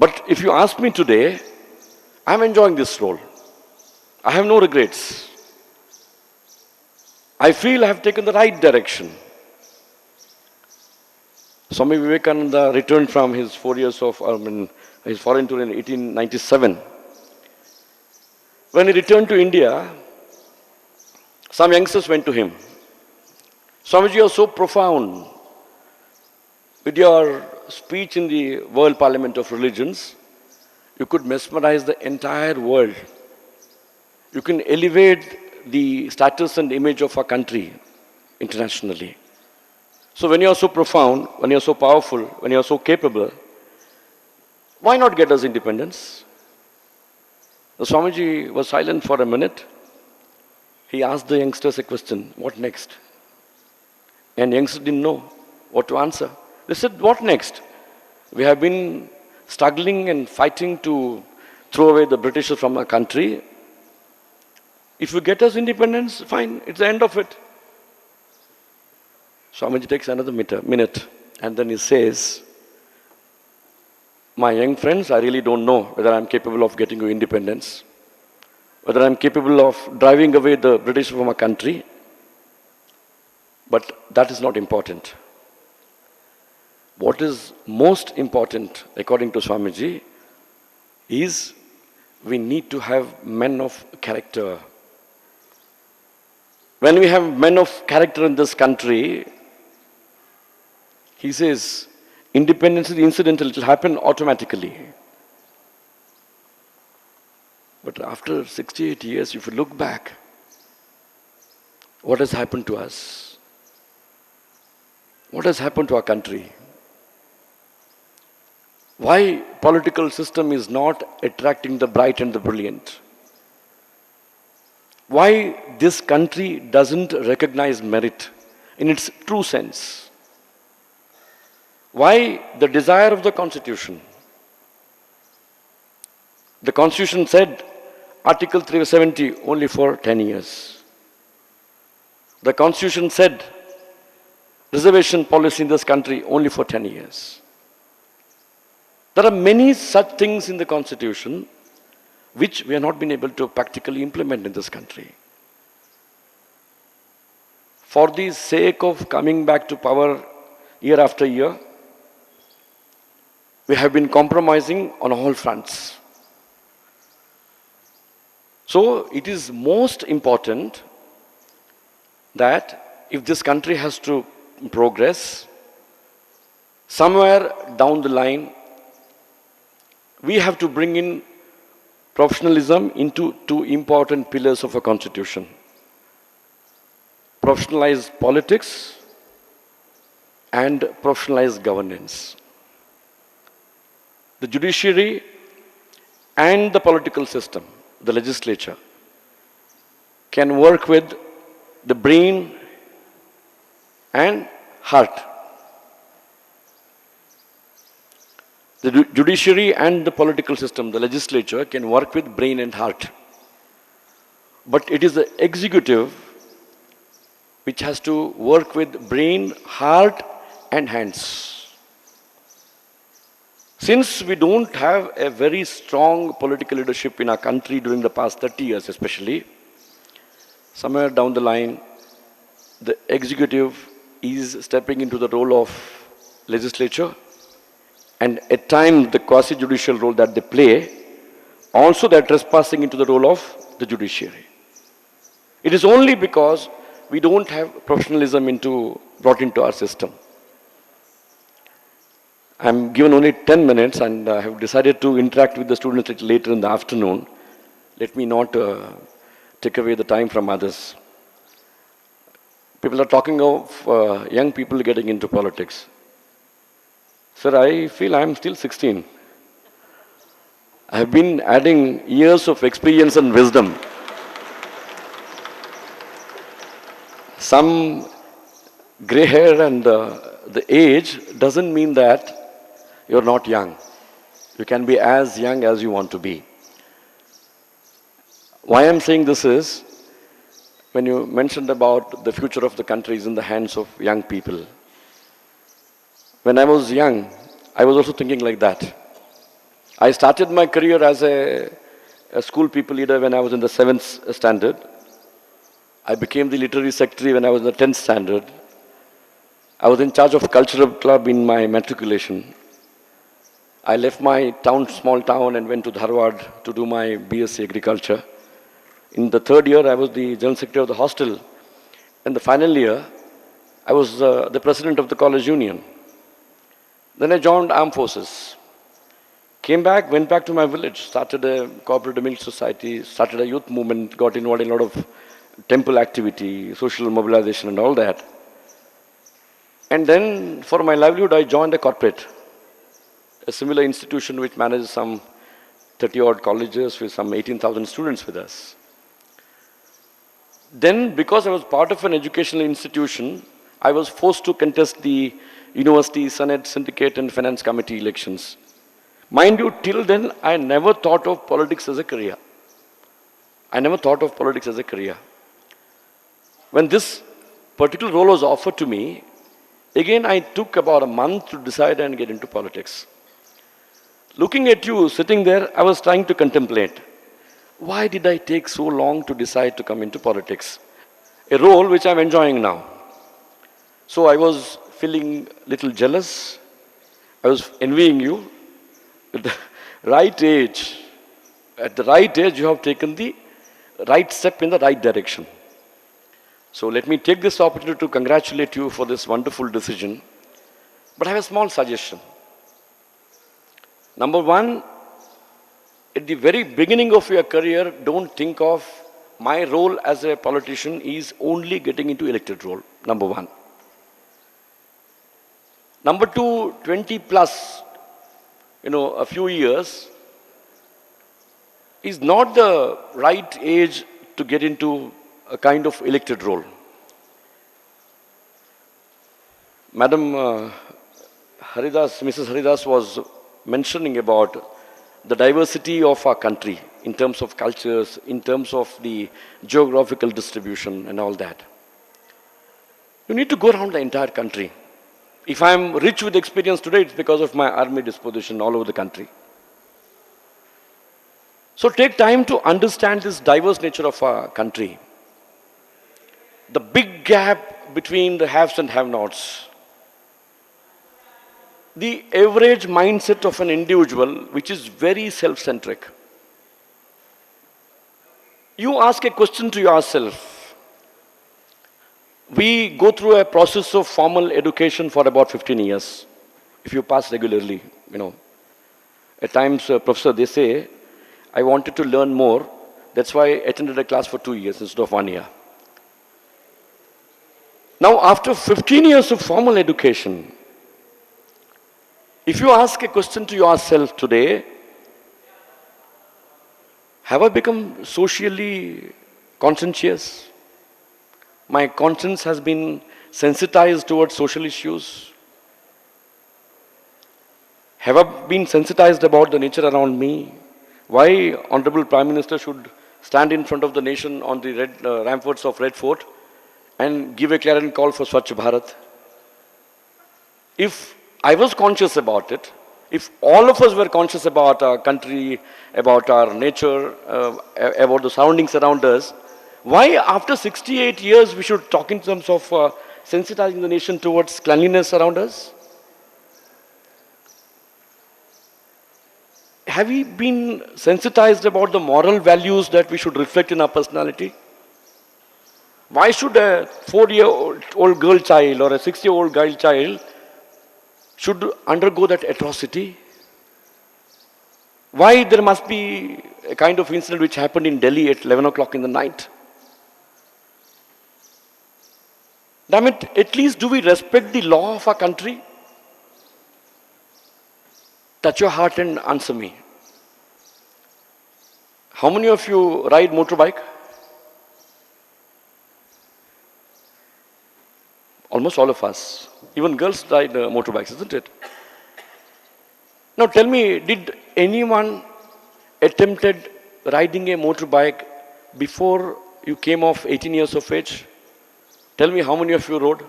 But if you ask me today, I'm enjoying this role. I have no regrets. I feel I have taken the right direction. Swami Vivekananda returned from his 4 years of his foreign tour in 1897. When he returned to India, some youngsters went to him. Swamiji, you are so profound. With your speech in the World Parliament of Religions, you could mesmerize the entire world. You can elevate the status and image of our country internationally. So when you are so profound, when you are so powerful, when you are so capable, why not get us independence? The Swamiji was silent for a minute. He asked the youngsters a question, what next? And youngsters didn't know what to answer. They said, what next? We have been struggling and fighting to throw away the Britishers from our country. If you get us independence, fine, it's the end of it. Swamiji takes another minute and then he says, my young friends, I really don't know whether I'm capable of getting you independence, whether I'm capable of driving away the British from our country, but that is not important. What is most important, according to Swamiji, is we need to have men of character. When we have men of character in this country, he says, independence is incidental, it will happen automatically. But after 68 years, if you look back, what has happened to us? What has happened to our country? Why political system is not attracting the bright and the brilliant? Why this country doesn't recognize merit in its true sense? Why the desire of the Constitution? The Constitution said, Article 370, only for 10 years. The Constitution said, reservation policy in this country, only for 10 years. There are many such things in the Constitution which we have not been able to practically implement in this country. For the sake of coming back to power year after year, we have been compromising on all fronts. So it is most important that if this country has to progress, somewhere down the line, we have to bring in professionalism into two important pillars of a constitution. Professionalized politics and professionalized governance. The judiciary and the political system, the legislature, can work with the brain and heart. The judiciary and the political system, the legislature, can work with brain and heart. But it is the executive which has to work with brain, heart, and hands. Since we don't have a very strong political leadership in our country during the past 30 years especially, somewhere down the line, the executive is stepping into the role of legislature, and at times the quasi-judicial role that they play, also they are trespassing into the role of the judiciary. It is only because we don't have professionalism brought into our system. I'm given only 10 minutes and I have decided to interact with the students later in the afternoon. Let me not take away the time from others. People are talking of young people getting into politics. Sir, I feel I'm still 16. I have been adding years of experience and wisdom. Some gray hair and the age doesn't mean that you're not young. You can be as young as you want to be. Why I'm saying this is, when you mentioned about the future of the country is in the hands of young people. When I was young, I was also thinking like that. I started my career as a school people leader when I was in the 7th standard. I became the literary secretary when I was in the 10th standard. I was in charge of cultural club in my matriculation. I left my town, small town, and went to Dharwad to do my BSc Agriculture. In the 3rd year, I was the general secretary of the hostel. And the final year, I was the president of the college union. Then I joined armed forces. Came back, went back to my village, started a cooperative milk society, started a youth movement, got involved in a lot of temple activity, social mobilization and all that. And then for my livelihood, I joined a corporate, a similar institution which manages some 30-odd colleges with some 18,000 students with us. Then, because I was part of an educational institution, I was forced to contest the university, senate, syndicate and finance committee elections. Mind you, till then, I never thought of politics as a career. I never thought of politics as a career. When this particular role was offered to me, again I took about a month to decide and get into politics. Looking at you sitting there, I was trying to contemplate, why did I take so long to decide to come into politics? A role which I'm enjoying now. So I was feeling a little jealous. I was envying you. At the right age, you have taken the right step in the right direction. So let me take this opportunity to congratulate you for this wonderful decision. But I have a small suggestion. Number one, at the very beginning of your career, don't think of my role as a politician is only getting into elected role. Number one. Number two, 20 plus, a few years is not the right age to get into a kind of elected role. Madam Mrs. Haridas was mentioning about the diversity of our country in terms of cultures, in terms of the geographical distribution and all that. You need to go around the entire country. If I am rich with experience today, it's because of my army disposition all over the country. So take time to understand this diverse nature of our country. The big gap between the haves and have-nots. The average mindset of an individual, which is very self-centric. You ask a question to yourself. We go through a process of formal education for about 15 years. If you pass regularly, At times, professor, they say, I wanted to learn more. That's why I attended a class for 2 years instead of 1 year. Now, after 15 years of formal education, if you ask a question to yourself today, have I become socially conscientious? My conscience has been sensitized towards social issues? Have I been sensitized about the nature around me? Why Honorable Prime Minister should stand in front of the nation on the ramparts of Red Fort and give a clarion call for Swachh Bharat? If I was conscious about it, if all of us were conscious about our country, about our nature, about the surroundings around us, why after 68 years we should talk in terms of sensitizing the nation towards cleanliness around us? Have we been sensitized about the moral values that we should reflect in our personality? Why should a 4-year-old girl child or a 6-year-old girl child should undergo that atrocity? Why there must be a kind of incident which happened in Delhi at 11 o'clock in the night? Damn it, at least do we respect the law of our country? Touch your heart and answer me. How many of you ride motorbike? Almost all of us. Even girls ride motorbikes, isn't it? Now tell me, did anyone attempted riding a motorbike before you came of 18 years of age? Tell me how many of you rode?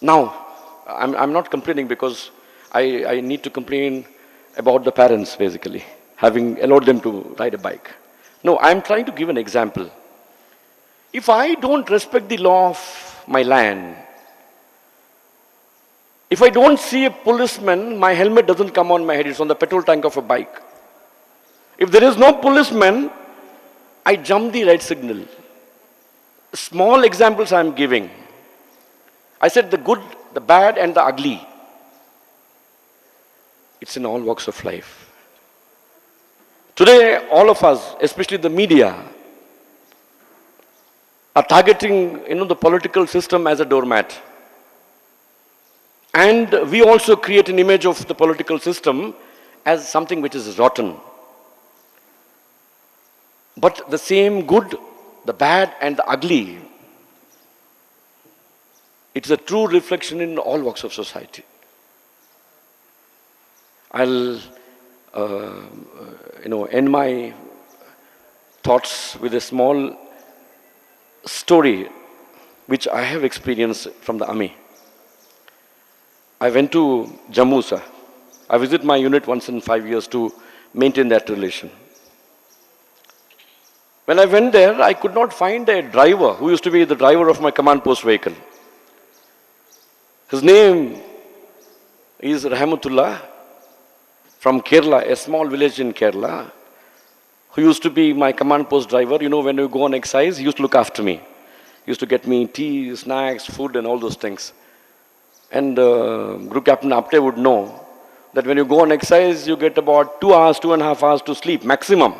Now, I'm not complaining because I need to complain about the parents, basically, having allowed them to ride a bike. No, I'm trying to give an example. If I don't respect the law of my land, if I don't see a policeman, my helmet doesn't come on my head, it's on the petrol tank of a bike. If there is no policeman, I jump the red signal. Small examples I'm giving. I said the good, the bad, and the ugly. It's in all walks of life. Today, all of us, especially the media, are targeting the political system as a doormat. And we also create an image of the political system as something which is rotten. But the same good, the bad, and the ugly, it's a true reflection in all walks of society. I'll end my thoughts with a small story which I have experienced from the army. I went to Jammu, sir. I visit my unit once in 5 years to maintain that relation. When I went there, I could not find a driver who used to be the driver of my command post vehicle. His name is Rahmatullah from Kerala, a small village in Kerala, who used to be my command post driver. When we go on exercise, he used to look after me. He used to get me tea, snacks, food, and all those things. And Group Captain Apte would know that when you go on exercise, you get about 2 hours, 2.5 hours to sleep, maximum,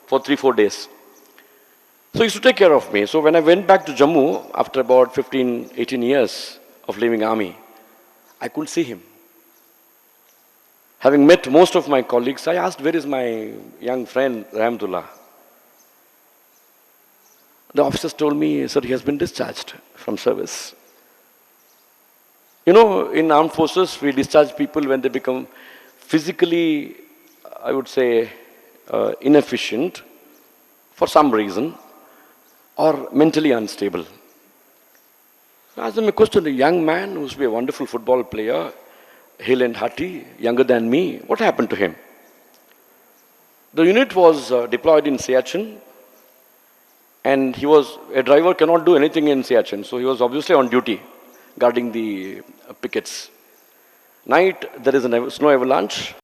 for 3-4 days. So he used to take care of me. So when I went back to Jammu, after about 15-18 years of leaving army, I couldn't see him. Having met most of my colleagues, I asked, where is my young friend, Rahmatullah? The officers told me, sir, he has been discharged from service. In armed forces, we discharge people when they become physically, I would say, inefficient for some reason, or mentally unstable. I asked him a question, a young man who used to be a wonderful football player, hale and hearty, younger than me, what happened to him? The unit was deployed in Siachen, and a driver cannot do anything in Siachen, so he was obviously on duty, guarding the pickets. Night, there is a snow avalanche.